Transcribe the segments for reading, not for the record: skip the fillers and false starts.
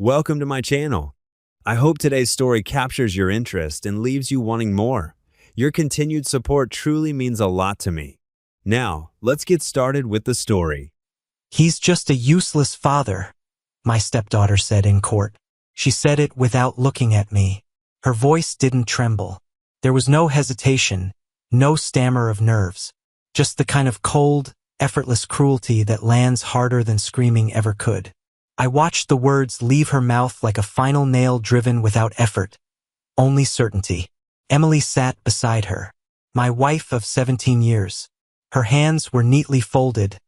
Welcome to my channel. I hope today's story captures your interest and leaves you wanting more. Your continued support truly means a lot to me. Now, let's get started with the story. "He's just a useless father," my stepdaughter said in court. She said it without looking at me. Her voice didn't tremble. There was no hesitation, no stammer of nerves, just the kind of cold, effortless cruelty that lands harder than screaming ever could. I watched the words leave her mouth like a final nail driven without effort, only certainty. Emily sat beside her, my wife of 17 years. Her hands were neatly folded,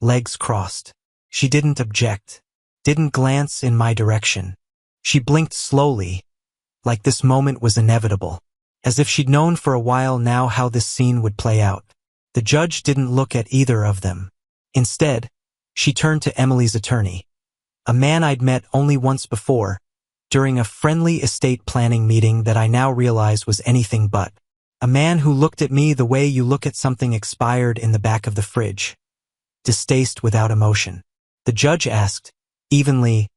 legs crossed. She didn't object, didn't glance in my direction. She blinked slowly, like this moment was inevitable, as if she'd known for a while now how this scene would play out. The judge didn't look at either of them. Instead, she turned to Emily's attorney, a man I'd met only once before, during a friendly estate planning meeting that I now realize was anything but. A man who looked at me the way you look at something expired in the back of the fridge. Distaste without emotion. The judge asked, evenly,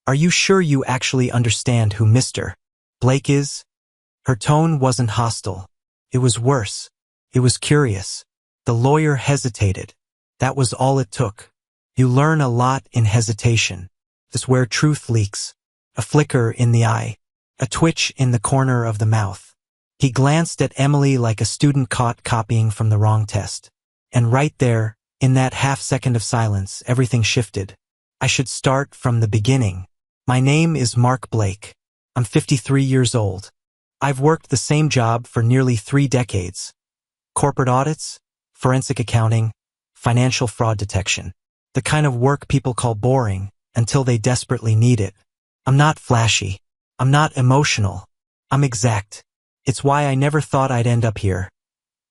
"Are you sure you actually understand who Mr. Blake is?" Her tone wasn't hostile. It was worse. It was curious. The lawyer hesitated. That was all it took. You learn a lot in hesitation. This is where truth leaks. A flicker in the eye. A twitch in the corner of the mouth. He glanced at Emily like a student caught copying from the wrong test. And right there, in that half-second of silence, everything shifted. I should start from the beginning. My name is Mark Blake. I'm 53 years old. I've worked the same job for nearly 3 decades. Corporate audits, forensic accounting, financial fraud detection. The kind of work people call boring until they desperately need it. I'm not flashy. I'm not emotional. I'm exact. It's why I never thought I'd end up here,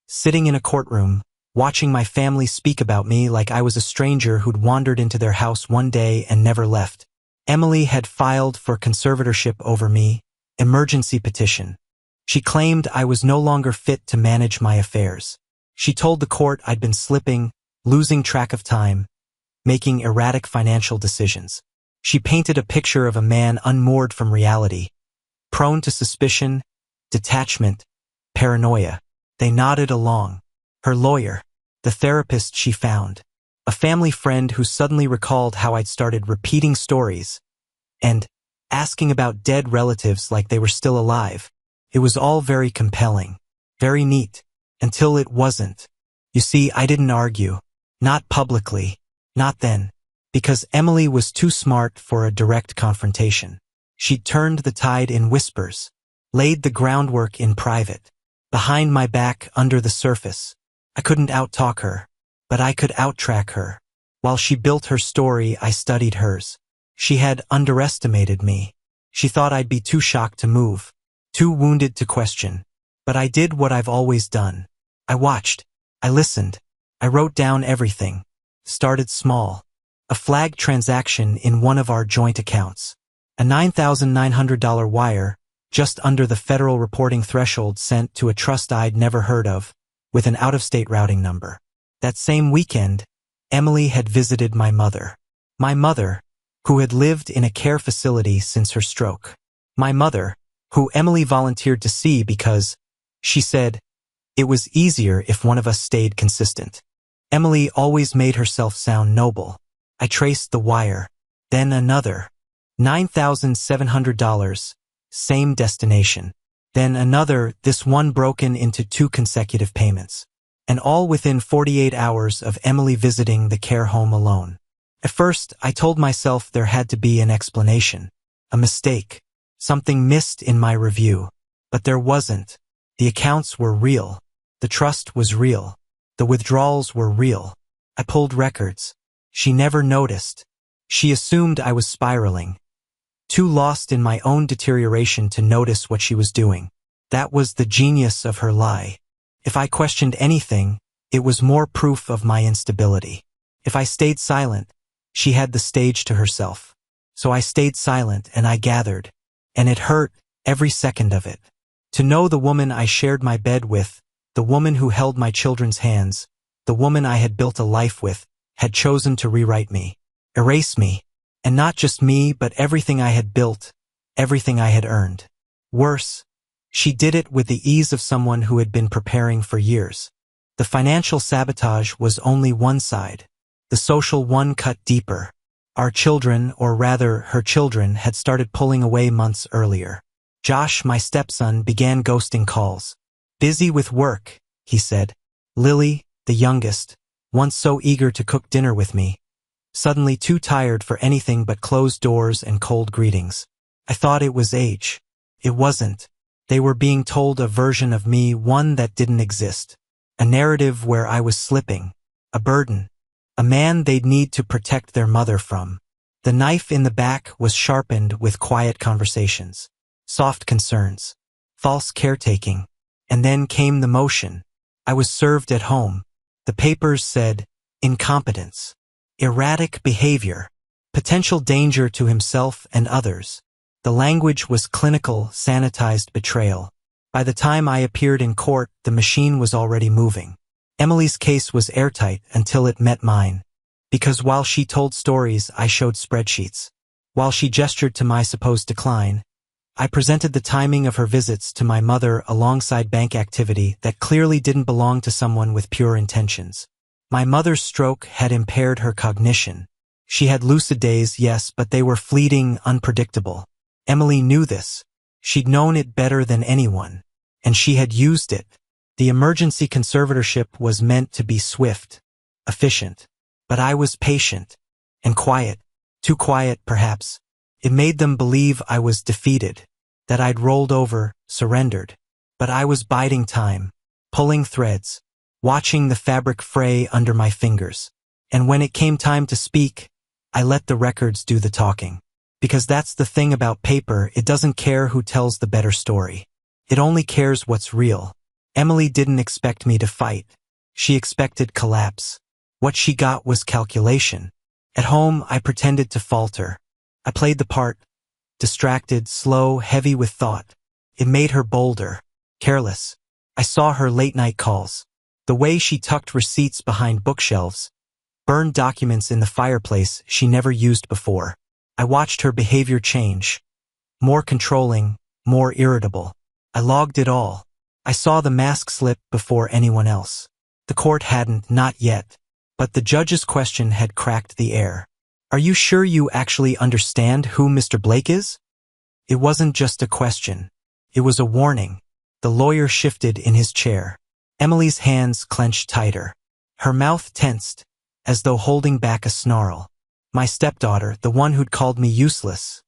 sitting in a courtroom, watching my family speak about me like I was a stranger who'd wandered into their house one day and never left. Emily had filed for conservatorship over me, emergency petition. She claimed I was no longer fit to manage my affairs. She told the court I'd been slipping, losing track of time, making erratic financial decisions. She painted a picture of a man unmoored from reality, prone to suspicion, detachment, paranoia. They nodded along. Her lawyer, the therapist she found, a family friend who suddenly recalled how I'd started repeating stories and asking about dead relatives like they were still alive. It was all very compelling, very neat, until it wasn't. You see, I didn't argue. Not publicly. Not then. Because Emily was too smart for a direct confrontation. She'd turned the tide in whispers, laid the groundwork in private, behind my back under the surface. I couldn't outtalk her, but I could outtrack her. While she built her story, I studied hers. She had underestimated me. She thought I'd be too shocked to move, too wounded to question. But I did what I've always done. I watched. I listened. I wrote down everything. Started small. A flag transaction in one of our joint accounts. A $9,900 wire, just under the federal reporting threshold, sent to a trust I'd never heard of, with an out-of-state routing number. That same weekend, Emily had visited my mother. My mother, who had lived in a care facility since her stroke. My mother, who Emily volunteered to see because, she said, it was easier if one of us stayed consistent. Emily always made herself sound noble. I traced the wire. Then another. $9,700, same destination. Then another, this one broken into 2 consecutive payments. And all within 48 hours of Emily visiting the care home alone. At first, I told myself there had to be an explanation. A mistake. Something missed in my review. But there wasn't. The accounts were real. The trust was real. The withdrawals were real. I pulled records. She never noticed. She assumed I was spiraling. Too lost in my own deterioration to notice what she was doing. That was the genius of her lie. If I questioned anything, it was more proof of my instability. If I stayed silent, she had the stage to herself. So I stayed silent and I gathered. And it hurt, every second of it. To know the woman I shared my bed with, the woman who held my children's hands, the woman I had built a life with, had chosen to rewrite me, erase me, And not just me, but everything I had built, everything I had earned. Worse, she did it with the ease of someone who had been preparing for years. The financial sabotage was only one side. The social one cut deeper. Our children, or rather her children, had started pulling away months earlier. Josh, my stepson, began ghosting calls. Busy with work, he said. Lily, the youngest, once so eager to cook dinner with me, suddenly too tired for anything but closed doors and cold greetings. I thought it was age. It wasn't. They were being told a version of me, one that didn't exist. A narrative where I was slipping. A burden. A man they'd need to protect their mother from. The knife in the back was sharpened with quiet conversations. Soft concerns. False caretaking. And then came the motion. I was served at home. The papers said, incompetence. Erratic behavior. Potential danger to himself and others. The language was clinical, sanitized betrayal. By the time I appeared in court, the machine was already moving. Emily's case was airtight until it met mine. Because while she told stories, I showed spreadsheets. While she gestured to my supposed decline, I presented the timing of her visits to my mother alongside bank activity that clearly didn't belong to someone with pure intentions. My mother's stroke had impaired her cognition. She had lucid days, yes, but they were fleeting, unpredictable. Emily knew this. She'd known it better than anyone. And she had used it. The emergency conservatorship was meant to be swift, efficient. But I was patient. And quiet. Too quiet, perhaps. It made them believe I was defeated. That I'd rolled over, surrendered. But I was biding time. Pulling threads. Watching the fabric fray under my fingers. And when it came time to speak, I let the records do the talking. Because that's the thing about paper, it doesn't care who tells the better story. It only cares what's real. Emily didn't expect me to fight. She expected collapse. What she got was calculation. At home, I pretended to falter. I played the part. Distracted, slow, heavy with thought. It made her bolder. Careless. I saw her late-night calls. The way she tucked receipts behind bookshelves. Burned documents in the fireplace she never used before. I watched her behavior change. More controlling, more irritable. I logged it all. I saw the mask slip before anyone else. The court hadn't, not yet. But the judge's question had cracked the air. Are you sure you actually understand who Mr. Blake is? It wasn't just a question. It was a warning. The lawyer shifted in his chair. Emily's hands clenched tighter. Her mouth tensed, as though holding back a snarl. My stepdaughter, the one who'd called me useless,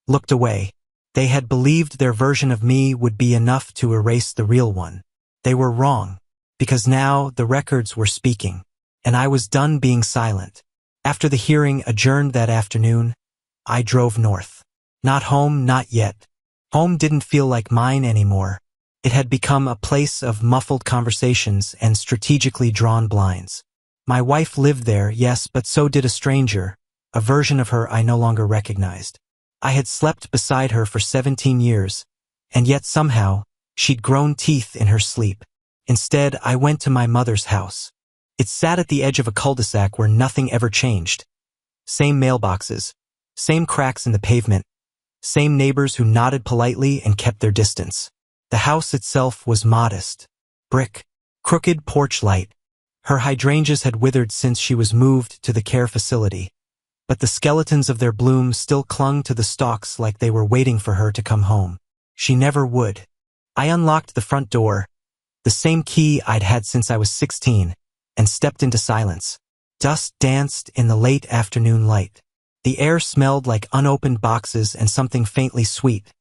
looked away. They had believed their version of me would be enough to erase the real one. They were wrong, because now the records were speaking, and I was done being silent. After the hearing adjourned that afternoon, I drove north. Not home, not yet. Home didn't feel like mine anymore. It had become a place of muffled conversations and strategically drawn blinds. My wife lived there, yes, but so did a stranger, a version of her I no longer recognized. I had slept beside her for 17 years, and yet somehow, she'd grown teeth in her sleep. Instead, I went to my mother's house. It sat at the edge of a cul-de-sac where nothing ever changed. Same mailboxes, same cracks in the pavement, same neighbors who nodded politely and kept their distance. The house itself was modest. Brick, crooked porch light. Her hydrangeas had withered since she was moved to the care facility, but the skeletons of their bloom still clung to the stalks like they were waiting for her to come home. She never would. I unlocked the front door, the same key I'd had since I was 16, and stepped into silence. Dust danced in the late afternoon light. The air smelled like unopened boxes and something faintly sweet,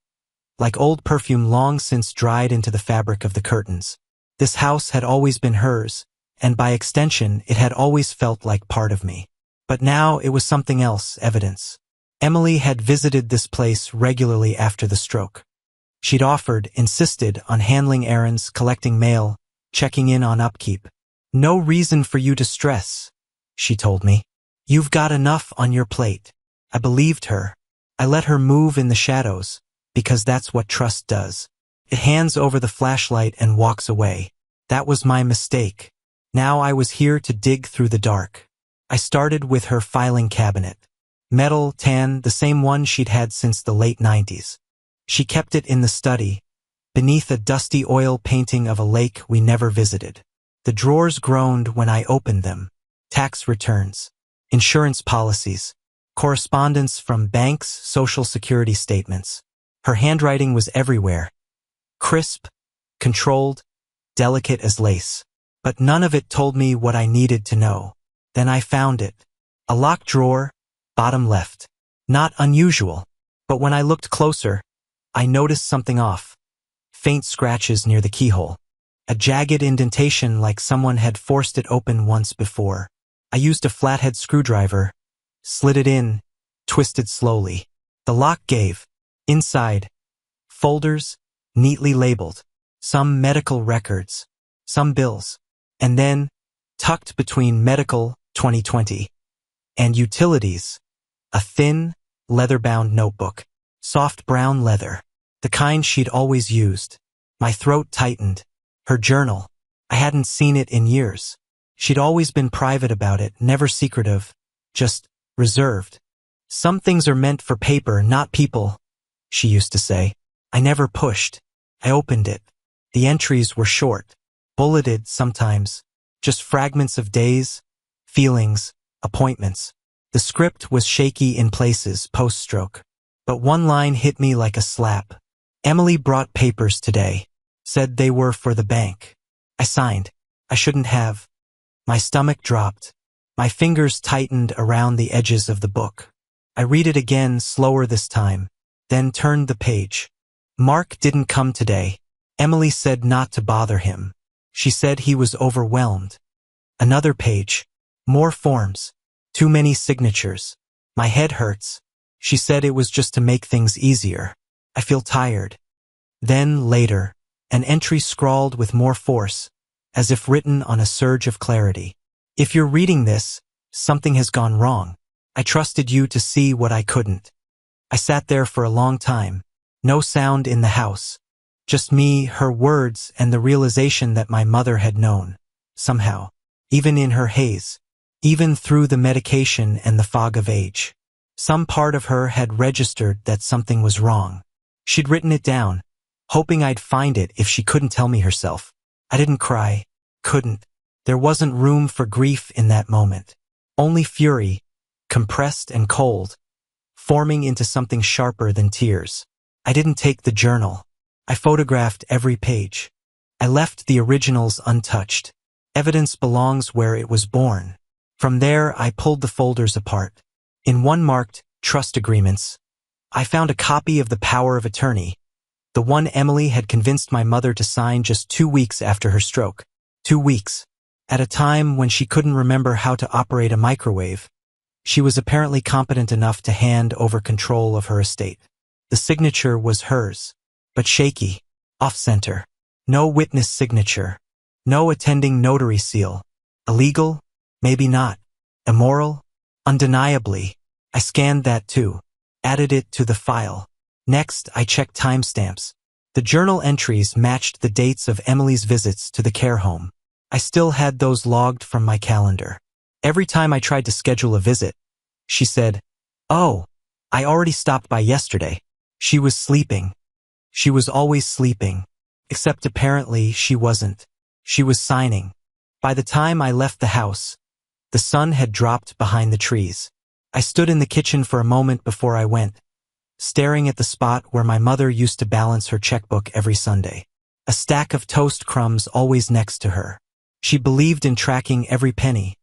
like old perfume long since dried into the fabric of the curtains. This house had always been hers, and by extension, it had always felt like part of me. But now it was something else, evidence. Emily had visited this place regularly after the stroke. She'd offered, insisted on handling errands, collecting mail, checking in on upkeep. No reason for you to stress, she told me. You've got enough on your plate. I believed her. I let her move in the shadows, because that's what trust does. It hands over the flashlight and walks away. That was my mistake. Now I was here to dig through the dark. I started with her filing cabinet. Metal, tan, the same one she'd had since the late 90s. She kept it in the study, beneath a dusty oil painting of a lake we never visited. The drawers groaned when I opened them. Tax returns, insurance policies, correspondence from banks, social security statements. Her handwriting was everywhere. Crisp, controlled, delicate as lace. But none of it told me what I needed to know. Then I found it. A locked drawer, bottom left. Not unusual, but when I looked closer, I noticed something off. Faint scratches near the keyhole. A jagged indentation like someone had forced it open once before. I used a flathead screwdriver, slid it in, twisted slowly. The lock gave. Inside, folders, neatly labeled. Some medical records, some bills. And then, tucked between medical 2020 and utilities, a thin, leather-bound notebook. Soft brown leather. The kind she'd always used. My throat tightened. Her journal. I hadn't seen it in years. She'd always been private about it, never secretive, just reserved. Some things are meant for paper, not people, she used to say. I never pushed. I opened it. The entries were short, bulleted sometimes, just fragments of days, feelings, appointments. The script was shaky in places, post-stroke. But one line hit me like a slap. Emily brought papers today. Said they were for the bank. I signed. I shouldn't have. My stomach dropped. My fingers tightened around the edges of the book. I read it again, slower this time, then turned the page. Mark didn't come today. Emily said not to bother him. She said he was overwhelmed. Another page. More forms. Too many signatures. My head hurts. She said it was just to make things easier. I feel tired. Then, later, an entry scrawled with more force, as if written on a surge of clarity. If you're reading this, something has gone wrong. I trusted you to see what I couldn't. I sat there for a long time. No sound in the house. Just me, her words, and the realization that my mother had known. Somehow. Even in her haze. Even through the medication and the fog of age. Some part of her had registered that something was wrong. She'd written it down, hoping I'd find it if she couldn't tell me herself. I didn't cry. Couldn't. There wasn't room for grief in that moment. Only fury, compressed and cold, forming into something sharper than tears. I didn't take the journal. I photographed every page. I left the originals untouched. Evidence belongs where it was born. From there, I pulled the folders apart. In one marked, trust agreements, I found a copy of the power of attorney, the one Emily had convinced my mother to sign just 2 weeks after her stroke. 2 weeks. At a time when she couldn't remember how to operate a microwave, she was apparently competent enough to hand over control of her estate. The signature was hers, but shaky, off-center. No witness signature. No attending notary seal. Illegal? Maybe not. Immoral? Undeniably. I scanned that too. Added it to the file. Next, I checked timestamps. The journal entries matched the dates of Emily's visits to the care home. I still had those logged from my calendar. Every time I tried to schedule a visit, she said, "Oh, I already stopped by yesterday." She was sleeping. She was always sleeping. Except apparently she wasn't. She was signing. By the time I left the house, the sun had dropped behind the trees. I stood in the kitchen for a moment before I went, staring at the spot where my mother used to balance her checkbook every Sunday. A stack of toast crumbs always next to her. She believed in tracking every penny,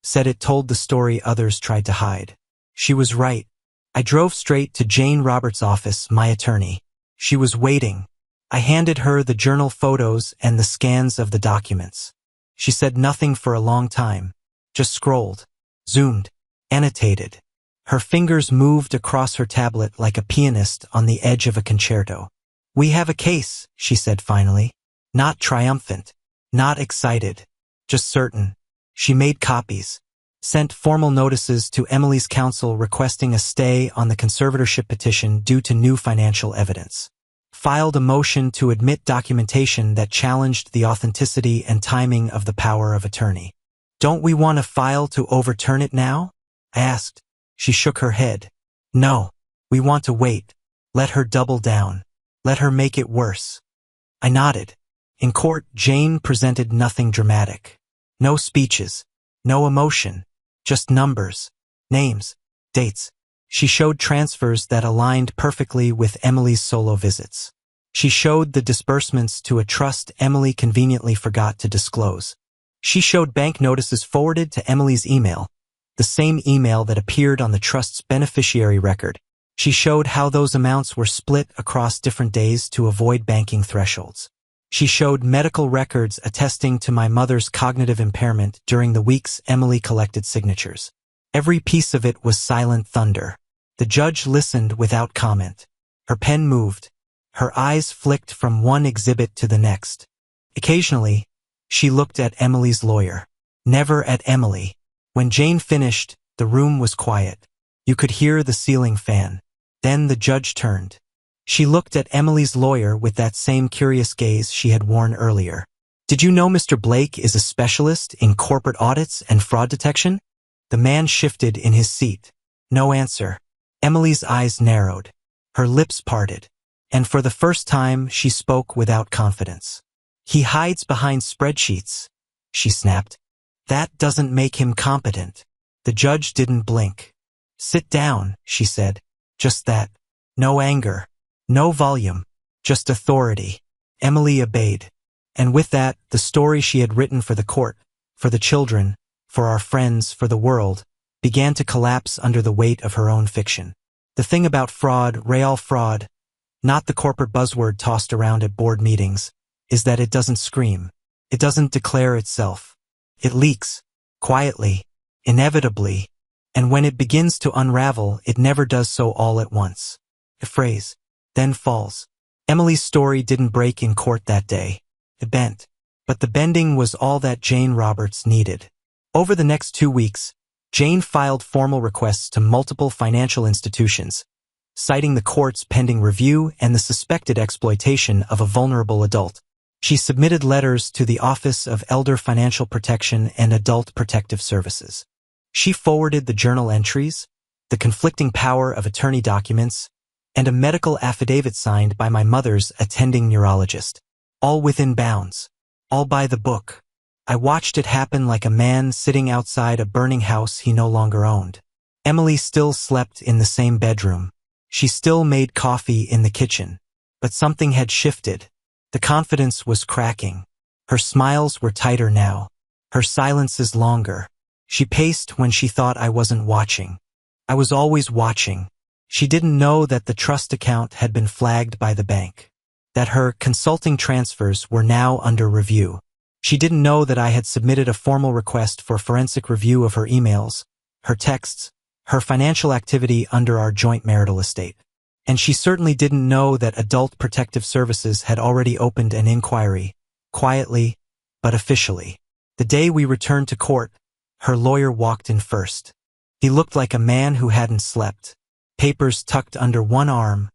said it told the story others tried to hide. She was right. I drove straight to Jane Roberts' office, my attorney. She was waiting. I handed her the journal photos and the scans of the documents. She said nothing for a long time, just scrolled, zoomed, annotated. Her fingers moved across her tablet like a pianist on the edge of a concerto. "We have a case," she said finally. Not triumphant, not excited, just certain. She made copies, sent formal notices to Emily's counsel requesting a stay on the conservatorship petition due to new financial evidence. Filed a motion to admit documentation that challenged the authenticity and timing of the power of attorney. "Don't we want a file to overturn it now?" I asked. She shook her head. No, we want to wait. Let her double down. Let her make it worse. I nodded. In court, Jane presented nothing dramatic. No speeches. No emotion. Just numbers. Names. Dates. She showed transfers that aligned perfectly with Emily's solo visits. She showed the disbursements to a trust Emily conveniently forgot to disclose. She showed bank notices forwarded to Emily's email, the same email that appeared on the trust's beneficiary record. She showed how those amounts were split across different days to avoid banking thresholds. She showed medical records attesting to my mother's cognitive impairment during the weeks Emily collected signatures. Every piece of it was silent thunder. The judge listened without comment. Her pen moved. Her eyes flicked from one exhibit to the next. Occasionally, she looked at Emily's lawyer. Never at Emily. When Jane finished, the room was quiet. You could hear the ceiling fan. Then the judge turned. She looked at Emily's lawyer with that same curious gaze she had worn earlier. Did you know Mr. Blake is a specialist in corporate audits and fraud detection? The man shifted in his seat. No answer. Emily's eyes narrowed. Her lips parted. And for the first time, she spoke without confidence. He hides behind spreadsheets, she snapped. That doesn't make him competent. The judge didn't blink. Sit down, she said. Just that. No anger. No volume. Just authority. Emily obeyed. And with that, the story she had written for the court, for the children, for our friends, for the world, began to collapse under the weight of her own fiction. The thing about fraud, real fraud, not the corporate buzzword tossed around at board meetings, is that it doesn't scream. It doesn't declare itself. It leaks, quietly, inevitably, and when it begins to unravel, it never does so all at once. A phrase, then falls. Emily's story didn't break in court that day. It bent. But the bending was all that Jane Roberts needed. Over the next 2 weeks, Jane filed formal requests to multiple financial institutions, citing the court's pending review and the suspected exploitation of a vulnerable adult. She submitted letters to the Office of Elder Financial Protection and Adult Protective Services. She forwarded the journal entries, the conflicting power of attorney documents, and a medical affidavit signed by my mother's attending neurologist. All within bounds. All by the book. I watched it happen like a man sitting outside a burning house he no longer owned. Emily still slept in the same bedroom. She still made coffee in the kitchen. But something had shifted. The confidence was cracking. Her smiles were tighter now. Her silences longer. She paced when she thought I wasn't watching. I was always watching. She didn't know that the trust account had been flagged by the bank. That her consulting transfers were now under review. She didn't know that I had submitted a formal request for forensic review of her emails, her texts, her financial activity under our joint marital estate. And she certainly didn't know that Adult Protective Services had already opened an inquiry, quietly, but officially. The day we returned to court, her lawyer walked in first. He looked like a man who hadn't slept. Papers tucked under one arm,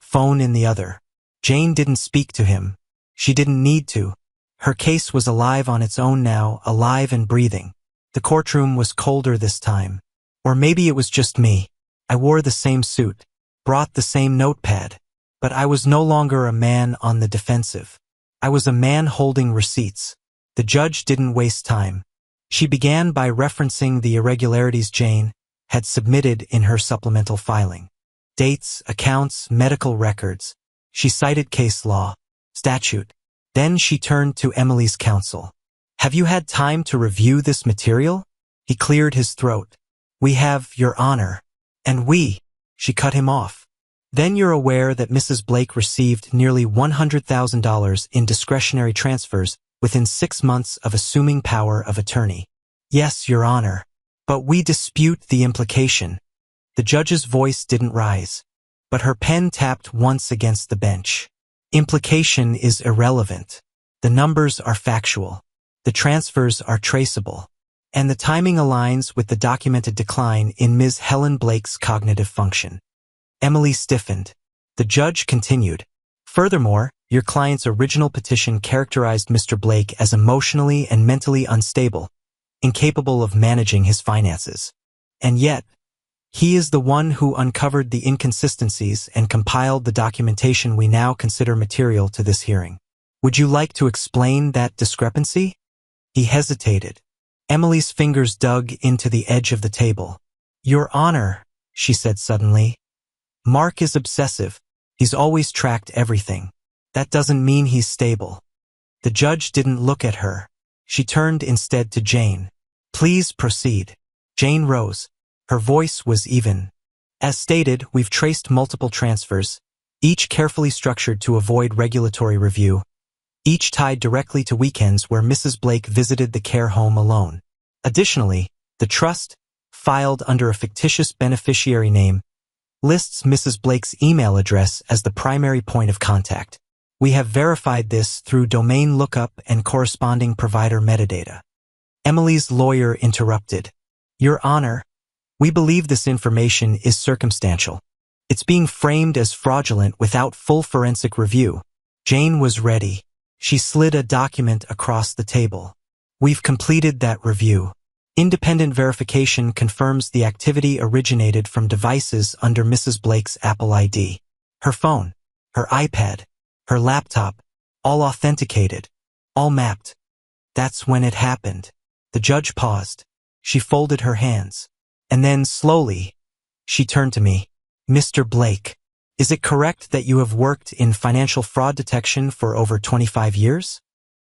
phone in the other. Jane didn't speak to him. She didn't need to. Her case was alive on its own now, alive and breathing. The courtroom was colder this time. Or maybe it was just me. I wore the same suit, brought the same notepad. But I was no longer a man on the defensive. I was a man holding receipts. The judge didn't waste time. She began by referencing the irregularities Jane had submitted in her supplemental filing. Dates, accounts, medical records. She cited case law, statute. Then she turned to Emily's counsel. Have you had time to review this material? He cleared his throat. We have, Your Honor. And we. She cut him off. Then you're aware that Mrs. Blake received nearly $100,000 in discretionary transfers within 6 months of assuming power of attorney. Yes, Your Honor. But we dispute the implication. The judge's voice didn't rise, but her pen tapped once against the bench. Implication is irrelevant. The numbers are factual. The transfers are traceable. And the timing aligns with the documented decline in Ms. Helen Blake's cognitive function. Emily stiffened. The judge continued. Furthermore, your client's original petition characterized Mr. Blake as emotionally and mentally unstable, incapable of managing his finances. And yet, He is the one who uncovered the inconsistencies and compiled the documentation we now consider material to this hearing. Would you like to explain that discrepancy? He hesitated. Emily's fingers dug into the edge of the table. Your Honor, she said suddenly. Mark is obsessive. He's always tracked everything. That doesn't mean he's stable. The judge didn't look at her. She turned instead to Jane. Please proceed. Jane rose. Her voice was even. As stated, we've traced multiple transfers, each carefully structured to avoid regulatory review, each tied directly to weekends where Mrs. Blake visited the care home alone. Additionally, the trust, filed under a fictitious beneficiary name, lists Mrs. Blake's email address as the primary point of contact. We have verified this through domain lookup and corresponding provider metadata. Emily's lawyer interrupted. Your Honor, we believe this information is circumstantial. It's being framed as fraudulent without full forensic review. Jane was ready. She slid a document across the table. We've completed that review. Independent verification confirms the activity originated from devices under Mrs. Blake's Apple ID. Her phone, her iPad, her laptop, all authenticated, all mapped. That's when it happened. The judge paused. She folded her hands. And then, slowly, she turned to me. Mr. Blake, is it correct that you have worked in financial fraud detection for over 25 years?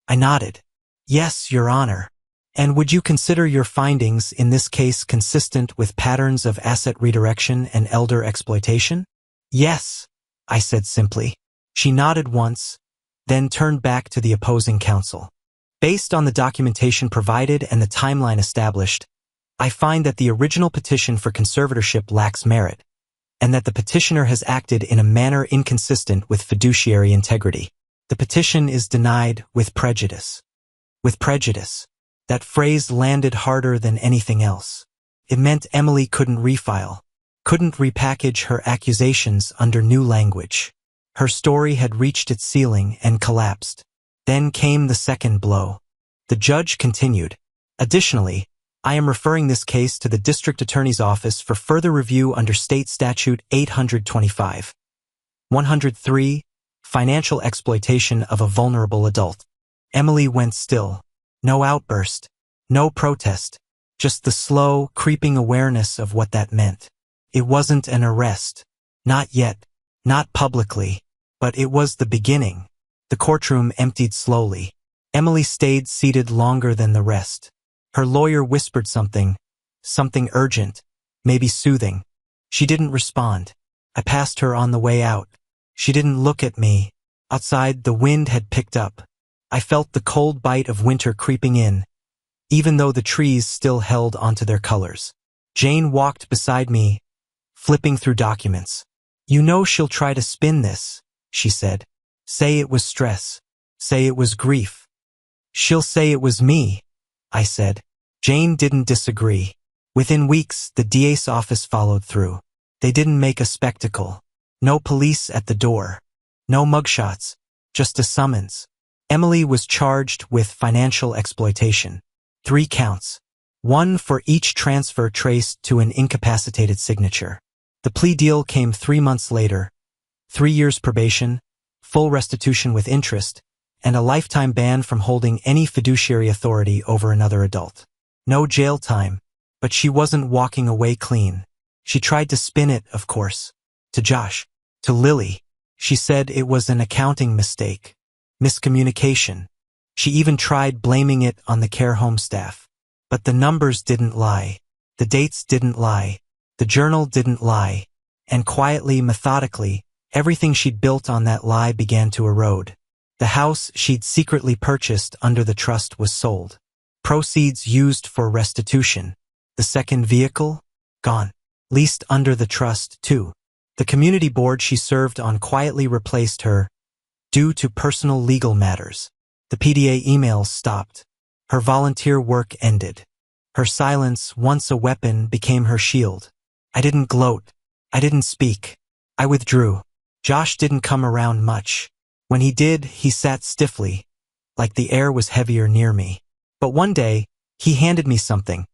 I nodded. Yes, Your Honor. And would you consider your findings in this case consistent with patterns of asset redirection and elder exploitation? Yes, I said simply. She nodded once, then turned back to the opposing counsel. Based on the documentation provided and the timeline established, I find that the original petition for conservatorship lacks merit, and that the petitioner has acted in a manner inconsistent with fiduciary integrity. The petition is denied with prejudice. With prejudice. That phrase landed harder than anything else. It meant Emily couldn't refile, couldn't repackage her accusations under new language. Her story had reached its ceiling and collapsed. Then came the second blow. The judge continued. Additionally, I am referring this case to the District Attorney's Office for further review under State Statute 825. 103, Financial Exploitation of a Vulnerable Adult. Emily went still. No outburst. No protest. Just the slow, creeping awareness of what that meant. It wasn't an arrest. Not yet. Not publicly. But it was the beginning. The courtroom emptied slowly. Emily stayed seated longer than the rest. Her lawyer whispered something urgent, maybe soothing. She didn't respond. I passed her on the way out. She didn't look at me. Outside, the wind had picked up. I felt the cold bite of winter creeping in, even though the trees still held onto their colors. Jane walked beside me, flipping through documents. You know she'll try to spin this, she said. Say it was stress. Say it was grief. She'll say it was me, I said. Jane didn't disagree. Within weeks, the DA's office followed through. They didn't make a spectacle. No police at the door. No mugshots. Just a summons. Emily was charged with financial exploitation. 3 counts. 1 for each transfer traced to an incapacitated signature. The plea deal came 3 months later. 3 years probation, full restitution with interest, and a lifetime ban from holding any fiduciary authority over another adult. No jail time, but she wasn't walking away clean. She tried to spin it, of course. To Josh. To Lily. She said it was an accounting mistake. Miscommunication. She even tried blaming it on the care home staff. But the numbers didn't lie. The dates didn't lie. The journal didn't lie. And quietly, methodically, everything she'd built on that lie began to erode. The house she'd secretly purchased under the trust was sold. Proceeds used for restitution. The second vehicle? Gone. Leased under the trust, too. The community board she served on quietly replaced her, due to personal legal matters. The PDA emails stopped. Her volunteer work ended. Her silence, once a weapon, became her shield. I didn't gloat. I didn't speak. I withdrew. Josh didn't come around much. When he did, he sat stiffly, like the air was heavier near me. But one day, he handed me something.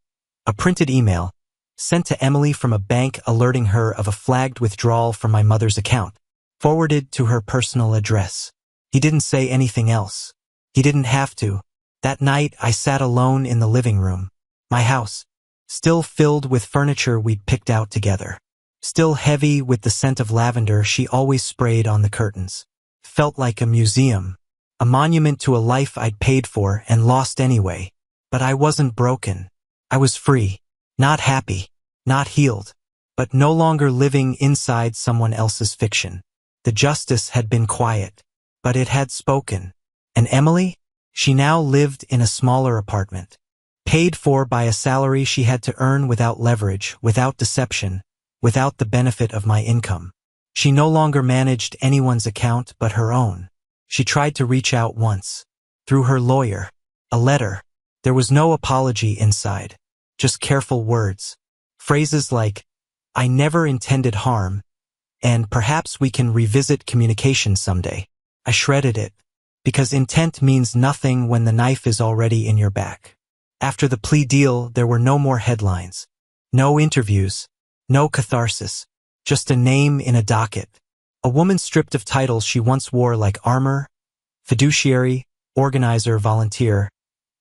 A printed email, sent to Emily from a bank alerting her of a flagged withdrawal from my mother's account, forwarded to her personal address. He didn't say anything else. He didn't have to. That night, I sat alone in the living room. My house, still filled with furniture we'd picked out together. Still heavy with the scent of lavender she always sprayed on the curtains. Felt like a museum, a monument to a life I'd paid for and lost anyway. But I wasn't broken. I was free, not happy, not healed, but no longer living inside someone else's fiction. The justice had been quiet, but it had spoken. And Emily? She now lived in a smaller apartment, paid for by a salary she had to earn without leverage, without deception, without the benefit of my income. She no longer managed anyone's account but her own. She tried to reach out once, through her lawyer, a letter. There was no apology inside, just careful words. Phrases like, "I never intended harm," and "perhaps we can revisit communication someday." I shredded it, because intent means nothing when the knife is already in your back. After the plea deal, there were no more headlines, no interviews, no catharsis, just a name in a docket. A woman stripped of titles she once wore like armor, fiduciary, organizer, volunteer,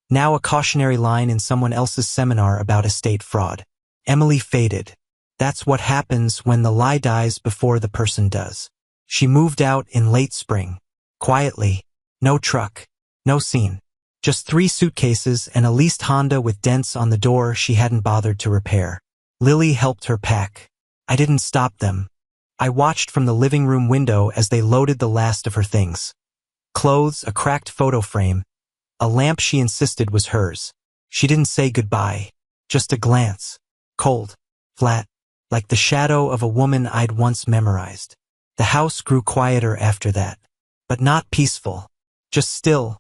now a cautionary line in someone else's seminar about estate fraud. Emily faded. That's what happens when the lie dies before the person does. She moved out in late spring, quietly, no truck, no scene, just 3 suitcases and a leased Honda with dents on the door she hadn't bothered to repair. Lily helped her pack. I didn't stop them. I watched from the living room window as they loaded the last of her things. Clothes, a cracked photo frame, a lamp she insisted was hers. She didn't say goodbye, just a glance, cold, flat, like the shadow of a woman I'd once memorized. The house grew quieter after that, but not peaceful, just still,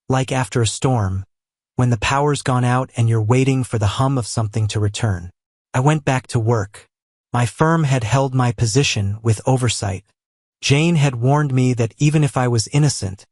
like after a storm, when the power's gone out and you're waiting for the hum of something to return. I went back to work. My firm had held my position with oversight. Jane had warned me that even if I was innocent,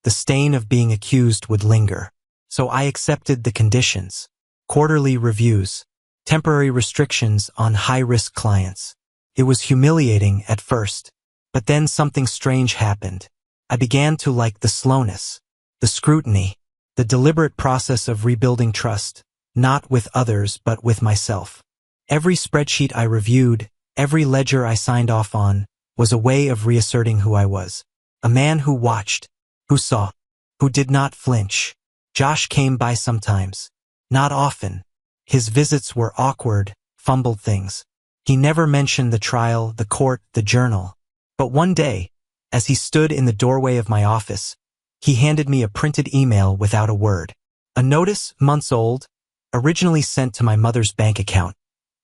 the stain of being accused would linger. So I accepted the conditions. Quarterly reviews, temporary restrictions on high-risk clients. It was humiliating at first, but then something strange happened. I began to like the slowness, the scrutiny, the deliberate process of rebuilding trust, not with others but with myself. Every spreadsheet I reviewed, every ledger I signed off on, was a way of reasserting who I was. A man who watched, who saw, who did not flinch. Josh came by sometimes, not often. His visits were awkward, fumbled things. He never mentioned the trial, the court, the journal. But one day, as he stood in the doorway of my office, he handed me a printed email without a word. A notice, months old, originally sent to my mother's bank account,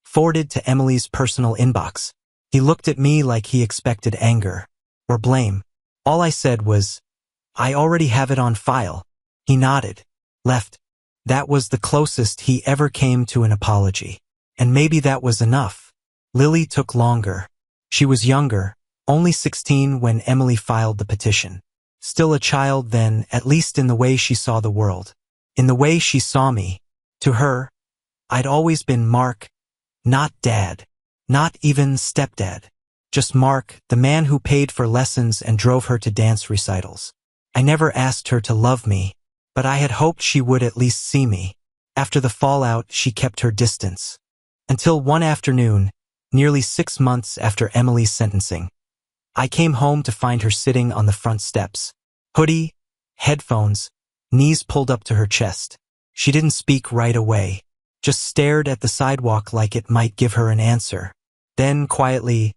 forwarded to Emily's personal inbox. He looked at me like he expected anger or blame. All I said was, "I already have it on file." He nodded, left. That was the closest he ever came to an apology. And maybe that was enough. Lily took longer. She was younger, only 16 when Emily filed the petition. Still a child then, at least in the way she saw the world. In the way she saw me. To her, I'd always been Mark, not Dad, not even stepdad. Just Mark, the man who paid for lessons and drove her to dance recitals. I never asked her to love me, but I had hoped she would at least see me. After the fallout, she kept her distance. Until one afternoon, nearly 6 months after Emily's sentencing, I came home to find her sitting on the front steps. Hoodie, headphones, knees pulled up to her chest. She didn't speak right away, just stared at the sidewalk like it might give her an answer. Then, quietly,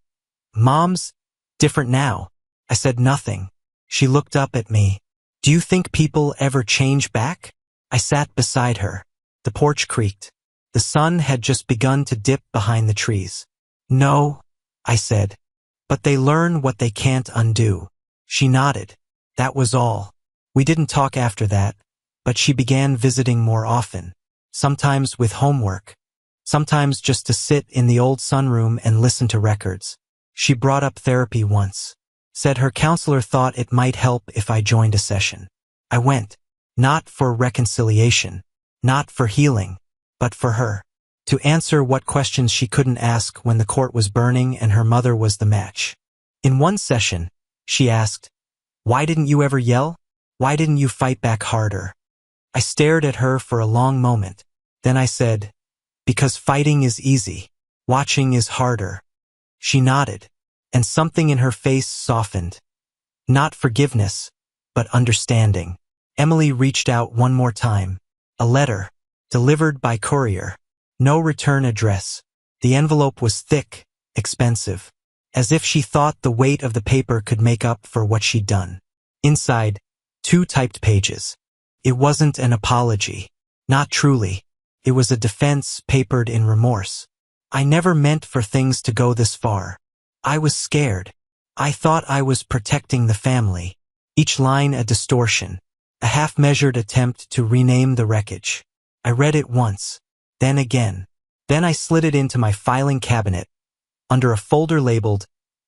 "Mom's different now." I said nothing. She looked up at me. "Do you think people ever change back?" I sat beside her. The porch creaked. The sun had just begun to dip behind the trees. "No," I said, "but they learn what they can't undo." She nodded. That was all. We didn't talk after that, but she began visiting more often, sometimes with homework, sometimes just to sit in the old sunroom and listen to records. She brought up therapy once, said her counselor thought it might help if I joined a session. I went, not for reconciliation, not for healing, but for her. to answer what questions she couldn't ask when the court was burning and her mother was the match. In one session, she asked, "Why didn't you ever yell? Why didn't you fight back harder?" I stared at her for a long moment. Then I said, "Because fighting is easy. Watching is harder." She nodded, and something in her face softened. Not forgiveness, but understanding. Emily reached out one more time. A letter, delivered by courier. No return address. The envelope was thick, expensive, as if she thought the weight of the paper could make up for what she'd done. Inside, 2 typed pages. It wasn't an apology. Not truly. It was a defense papered in remorse. I never meant for things to go this far. I was scared. I thought I was protecting the family. Each line a distortion, a half-measured attempt to rename the wreckage. I read it once, then again. Then I slid it into my filing cabinet, under a folder labeled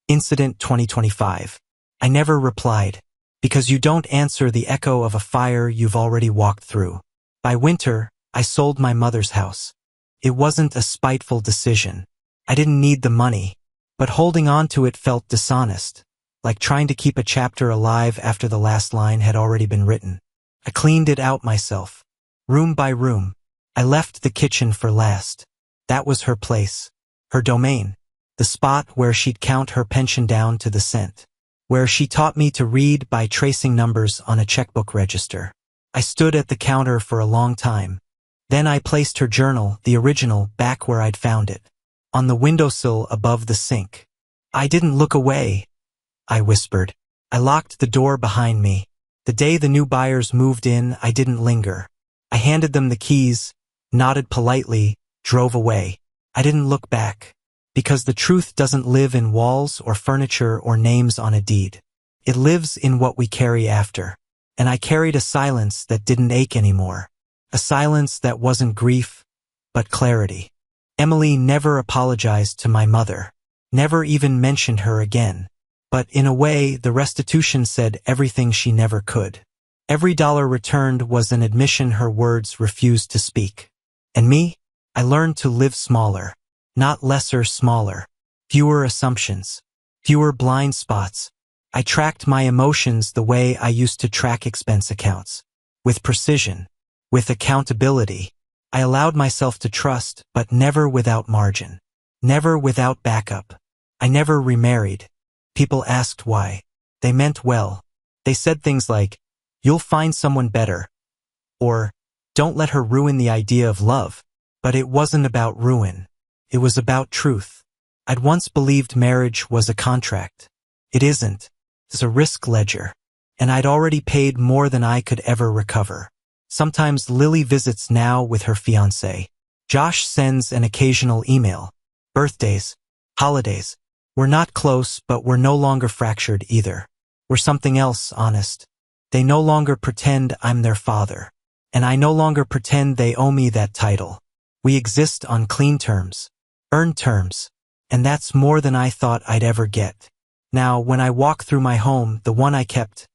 Incident 2025. I never replied, because you don't answer the echo of a fire you've already walked through. By winter, I sold my mother's house. It wasn't a spiteful decision. I didn't need the money, but holding on to it felt dishonest, like trying to keep a chapter alive after the last line had already been written. I cleaned it out myself, room by room. I left the kitchen for last. That was her place, her domain, the spot where she'd count her pension down to the cent, where she taught me to read by tracing numbers on a checkbook register. I stood at the counter for a long time. Then I placed her journal, the original, back where I'd found it, on the windowsill above the sink. "I didn't look away," I whispered. I locked the door behind me. The day the new buyers moved in, I didn't linger. I handed them the keys, nodded politely, drove away. I didn't look back, because the truth doesn't live in walls or furniture or names on a deed. It lives in what we carry after. And I carried a silence that didn't ache anymore. A silence that wasn't grief, but clarity. Emily never apologized to my mother, never even mentioned her again. But in a way, the restitution said everything she never could. Every dollar returned was an admission her words refused to speak. And me? I learned to live smaller, not lesser, smaller. Fewer assumptions, fewer blind spots. I tracked my emotions the way I used to track expense accounts, with precision, with accountability. I allowed myself to trust, but never without margin, never without backup. I never remarried. People asked why. They meant well. They said things like, "You'll find someone better," or "Don't let her ruin the idea of love." But it wasn't about ruin. It was about truth. I'd once believed marriage was a contract. It isn't. It's a risk ledger. And I'd already paid more than I could ever recover. Sometimes Lily visits now with her fiancé. Josh sends an occasional email. Birthdays, holidays. We're not close, but we're no longer fractured either. We're something else, honest. They no longer pretend I'm their father. And I no longer pretend they owe me that title. We exist on clean terms, earned terms. And that's more than I thought I'd ever get. Now, when I walk through my home, the one I kept,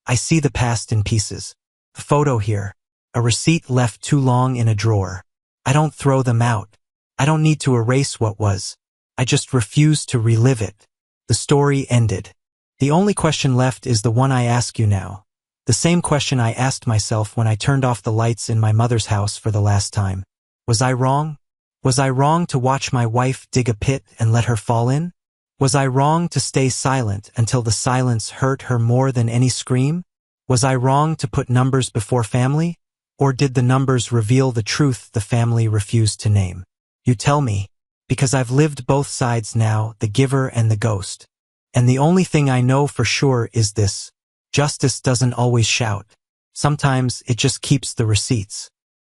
I see the past in pieces. A photo here, a receipt left too long in a drawer. I don't throw them out. I don't need to erase what was. I just refuse to relive it. The story ended. The only question left is the one I ask you now. The same question I asked myself when I turned off the lights in my mother's house for the last time. Was I wrong? Was I wrong to watch my wife dig a pit and let her fall in? Was I wrong to stay silent until the silence hurt her more than any scream? Was I wrong to put numbers before family? Or did the numbers reveal the truth the family refused to name? You tell me, because I've lived both sides now, the giver and the ghost. And the only thing I know for sure is this: justice doesn't always shout. Sometimes it just keeps the receipts.